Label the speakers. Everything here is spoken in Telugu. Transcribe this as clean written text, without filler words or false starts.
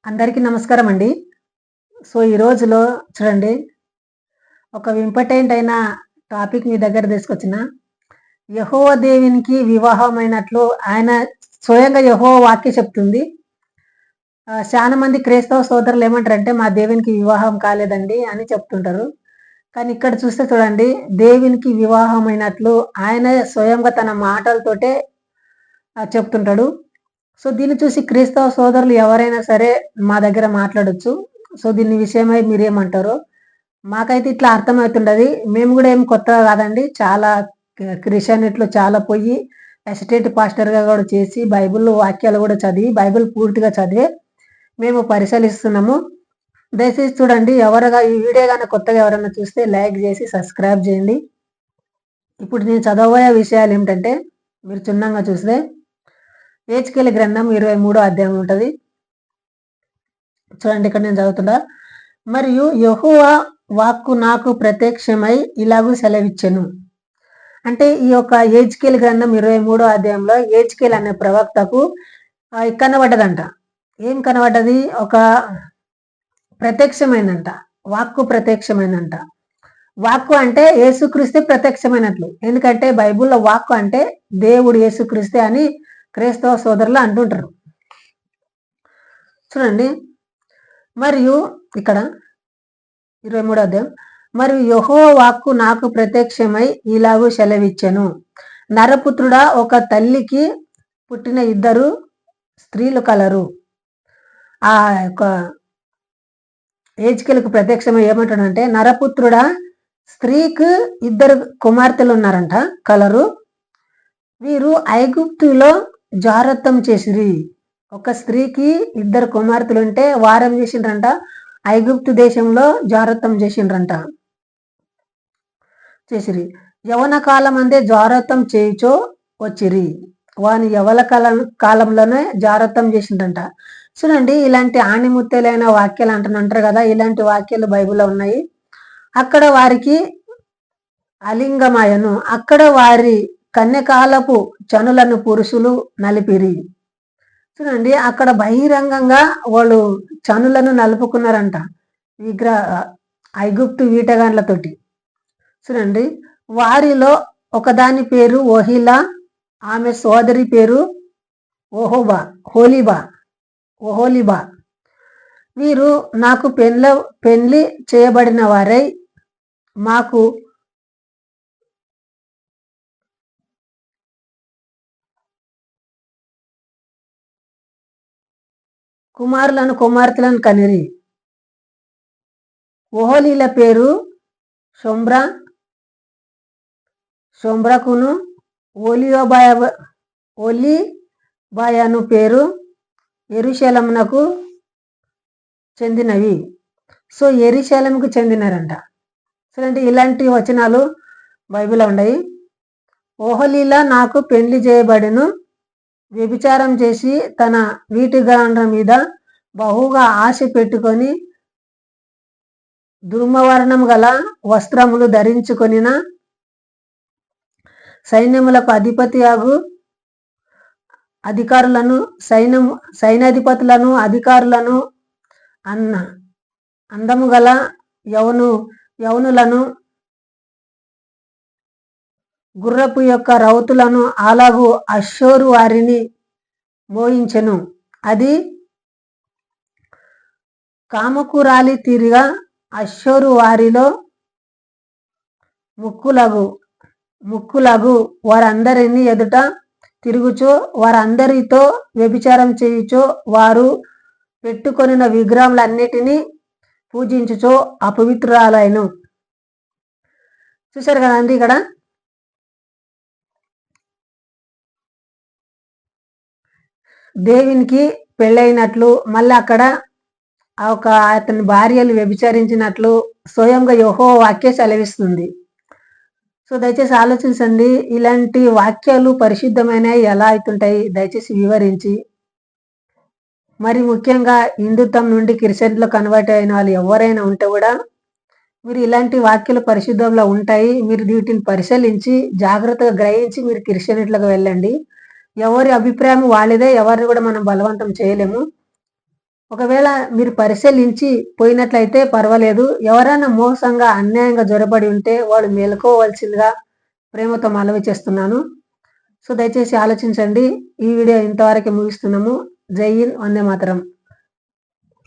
Speaker 1: అందరికీ నమస్కారం అండి. ఈ రోజులో చూడండి, ఒక ఇంపార్టెంట్ అయిన టాపిక్ మీ దగ్గర తీసుకొచ్చిన. యెహోవా దేవునికి వివాహమైనట్లు ఆయన స్వయంగా యెహోవా వాక్యం చెప్తుంది. చాలా మంది క్రైస్తవ సోదరులు ఏమంటారంటే, మా దేవునికి వివాహం కాలేదండి అని చెప్తుంటారు. కానీ ఇక్కడ చూస్తే చూడండి, దేవునికి వివాహమైనట్లు ఆయన స్వయంగా తన మాటలతోటే చెప్తుంటాడు. దీన్ని చూసి క్రైస్తవ సోదరులు ఎవరైనా సరే మా దగ్గర మాట్లాడొచ్చు. దీని విషయమై మీరేమంటారో? మాకైతే ఇట్లా అర్థమవుతుండది. మేము కూడా ఏం కొత్తగా కాదండి. చాలా క్రిస్టియానిటీలో చాలా పోయి అసిస్టెంట్ పాస్టర్‌గా కూడా చేసి బైబిల్ వాక్యాలు కూడా చదివి, బైబిల్ పూర్తిగా చదివే మేము పరిశీలిస్తున్నాము. దయచేసి చూడండి, ఈ వీడియో గాని కొత్తగా ఎవరైనా చూస్తే లైక్ చేసి సబ్స్క్రైబ్ చేయండి. ఇప్పుడు నేను చదవబోయే విషయాలు ఏమిటంటే, మీరు క్షుణ్ణంగా చూస్తే హెజ్కేలు గ్రంథం 23వ అధ్యాయం ఉంటది. చూడండి, ఇక్కడ నేను చదువుతున్నా. మరియు యెహోవా వాక్కు నాకు ప్రత్యక్షమై ఇలాగూ సెలవిచ్చెను. అంటే ఈ యొక్క హెజ్కేలు గ్రంథం 23వ అధ్యాయంలో హెజ్కేలు అనే ప్రవక్తకు కనబడ్డదంట. ఏం కనబడ్డది? ఒక ప్రత్యక్షమైందంట. వాక్కు ప్రత్యక్షమైందంట. వాక్కు అంటే యేసుక్రీస్తే ప్రత్యక్షమైనట్లు. ఎందుకంటే బైబిల్లో వాక్కు అంటే దేవుడు యేసుక్రీస్తే అని క్రైస్తవ సోదరులు అంటుంటారు. చూడండి, మరియు ఇక్కడ 23వ అధ్యాయం, మరియు యెహోవా వాక్కు నాకు ప్రత్యక్షమై ఇలాగూ సెలవిచ్చెను. నరపుత్రుడా, ఒక తల్లికి పుట్టిన ఇద్దరు స్త్రీలు కలరు. ఆ యొక్క హెజ్కేలుకు ప్రత్యక్షమై ఏమంటాడంటే, నరపుత్రుడా, స్త్రీకి ఇద్దరు కుమార్తెలు ఉన్నారంట, కలరు. వీరు ఐగుప్తులో జారత్వం చేసిరి. ఒక స్త్రీకి ఇద్దరు కుమార్తెలు ఉంటే వారం చేసిండ్రంట, ఐగుప్తు దేశంలో జారత్వం చేసిరి. యవన కాలం అందే జారత్వం చేయుచో వచ్చిరి. వాని యవల కాలంలోనే జారత్వం చేసిండ్రంట. చూడండి, ఇలాంటి ఆణిముత్యాలైన వాక్యాలు అంటారు కదా, ఇలాంటి వాక్యాలు బైబిల్లో ఉన్నాయి. అక్కడ వారికి అలింగమాయను. అక్కడ వారి కన్యకాలపు చనులను పురుషులు నలిపిరి. చూడండి, అక్కడ బహిరంగంగా వాళ్ళు చనులను నలుపుకున్నారంట, ఐగుప్తు వీటగాండ్లతోటి. చూడండి, వారిలో ఒకదాని పేరు ఓహిలా, ఆమె సోదరి పేరు ఓహోలిబా. వీరు నాకు పెండ్లి చేయబడిన వారై మాకు కుమార్తెలను కనిరి. ఓహోలీల పేరు షొమ్రాకును, ఓలీబాయను పేరు యెరూషలేమునకు చెందినవి. యెరూషలేముకు చెందినారంట. చూడండి, ఇలాంటి వచనాలు బైబిల్లో ఉన్నాయి. ఓహోలీలా నాకు పెండ్లి చేయబడిను, వ్యభిచారం చేసి తన వీటిగాండ్ర మీద బహుగా ఆశ పెట్టుకొని ధూమ్రవర్ణం గల వస్త్రములు ధరించుకొనిన సైన్యములకు సైన్యాధిపతులను అధికారులను అందము గల యవనులను గుర్రపు యొక్క రౌతులను అలాగూ అష్షూరు వారిని మోయించెను. అది కామకురాలి తీరుగా అష్షూరు వారిలో ముక్కులగు వారందరినీ ఎదుట తిరుగుచో, వారందరితో వ్యభిచారం చేయుచో, వారు పెట్టుకొనిన విగ్రహములన్నిటినీ పూజించుచో అపవిత్రురాలైను. చూశారు కదండి, ఇక్కడ దేవునికి పెళ్ళైనట్లు, మళ్ళీ అక్కడ అతని భార్యలు వ్యభిచరించినట్లు స్వయంగా యెహోవా వాక్యం సెలవిస్తుంది. దయచేసి ఆలోచించండి, ఇలాంటి వాక్యాలు పరిశుద్ధమైనవి ఎలా అవుతుంటాయి దయచేసి వివరించి. మరి ముఖ్యంగా హిందుత్వం నుండి క్రిస్టియన్లో కన్వర్ట్ అయిన వాళ్ళు ఎవరైనా ఉంటే కూడా మీరు ఇలాంటి వాక్యాలు పరిశుద్ధంలో ఉంటాయి, మీరు వీటిని పరిశీలించి జాగ్రత్తగా గ్రహించి మీరు క్రిస్టియనిటీలోకి వెళ్ళండి. ఎవరి అభిప్రాయం వాళ్ళదే, ఎవరిని కూడా మనం బలవంతం చేయలేము. ఒకవేళ మీరు పరిశీలించి పోయినట్లయితే పర్వాలేదు. ఎవరైనా మోసంగా అన్యాయంగా జొరబడి ఉంటే వాళ్ళు మేలుకోవాల్సిందిగా ప్రేమతో మనవి చేస్తున్నాను. సో దయచేసి ఆలోచించండి. ఈ వీడియో ఇంతవరకే ముగిస్తున్నాము. జై హింద్, వందే మాతరం.